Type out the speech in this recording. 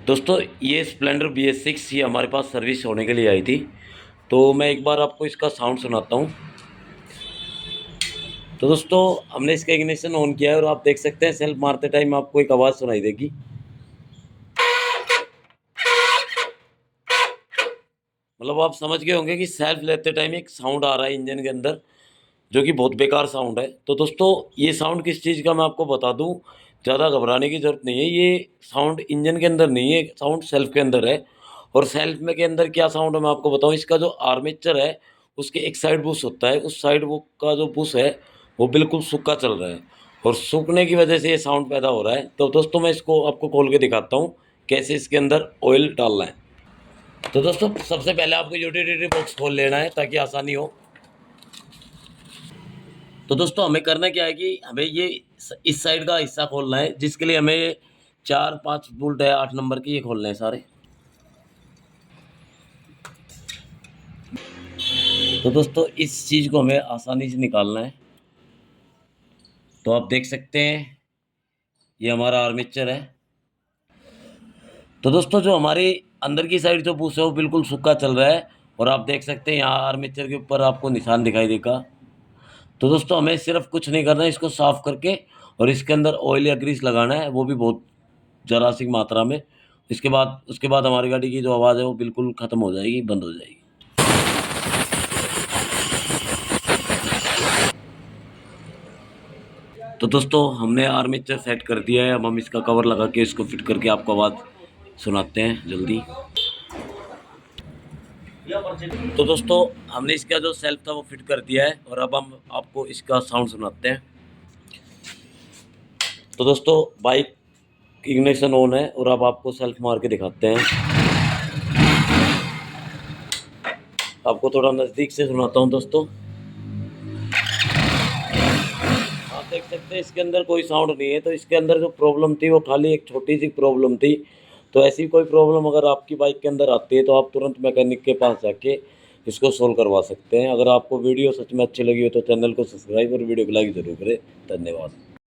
दोस्तों ये Splendor BS6 ये हमारे पास सर्विस होने के लिए आई थी। तो मैं एक बार आपको इसका साउंड सुनाता हूँ। तो दोस्तों हमने इसका इग्निशन ऑन किया है और आप देख सकते हैं सेल्फ मारते टाइम आपको एक आवाज़ सुनाई देगी। मतलब आप समझ गए होंगे कि सेल्फ लेते टाइम एक साउंड आ रहा है इंजन के अंदर, जो कि बहुत बेकार साउंड है। तो दोस्तों ये साउंड किस चीज़ का मैं आपको बता दूं, ज़्यादा घबराने की ज़रूरत नहीं है। ये साउंड इंजन के अंदर नहीं है, साउंड सेल्फ के अंदर है। और सेल्फ में के अंदर क्या साउंड है मैं आपको बताऊं। इसका जो आर्मेचर है उसके एक साइड बुश होता है, उस साइड वो का जो बुश है वो बिल्कुल सूखा चल रहा है और सूखने की वजह से ये साउंड पैदा हो रहा है। तो दोस्तों मैं इसको आपको खोल के दिखाता हूँ कैसे इसके अंदर ऑयल डालना है। तो दोस्तों सबसे पहले आपको यूटिलिटी बॉक्स खोल लेना है ताकि आसानी हो। तो दोस्तों हमें करना क्या है कि हमें ये इस साइड का हिस्सा खोलना है, जिसके लिए हमें 4-5 बोल्ट है 8 नंबर के, ये खोलने हैं सारे। तो दोस्तों इस चीज़ को हमें आसानी से निकालना है। तो आप देख सकते हैं ये हमारा आर्मेचर है। तो दोस्तों जो हमारी अंदर की साइड जो बूस है वो बिल्कुल सूखा चल रहा है और आप देख सकते हैं यहाँ आर्मेचर के ऊपर आपको निशान दिखाई देगा। तो दोस्तों हमें सिर्फ कुछ नहीं करना है, इसको साफ करके और इसके अंदर ऑयल या ग्रीस लगाना है, वो भी बहुत जरा सी मात्रा में। उसके बाद हमारी गाड़ी की जो आवाज़ है वो बिल्कुल ख़त्म हो जाएगी, बंद हो जाएगी। तो दोस्तों हमने आर्मेचर सेट कर दिया है। अब हम इसका कवर लगा के इसको फिट करके आपको आवाज़ सुनाते हैं जल्दी। तो दोस्तों हमने इसका जो सेल्फ था वो फिट कर दिया है और अब हम आपको इसका साउंड सुनाते हैं। तो दोस्तों बाइक इग्निशन ऑन है और अब आपको सेल्फ मार के दिखाते हैं। आपको थोड़ा नज़दीक से सुनाता हूँ दोस्तों। आप देख सकते हैं इसके अंदर कोई साउंड नहीं है। तो इसके अंदर जो प्रॉब्लम थी वो खाली एक छोटी सी प्रॉब्लम थी। तो ऐसी कोई प्रॉब्लम अगर आपकी बाइक के अंदर आती है तो आप तुरंत मैकेनिक के पास जाके इसको सोल्व करवा सकते हैं। अगर आपको वीडियो सच में अच्छी लगी हो तो चैनल को सब्सक्राइब और वीडियो को लाइक ज़रूर करें। धन्यवाद।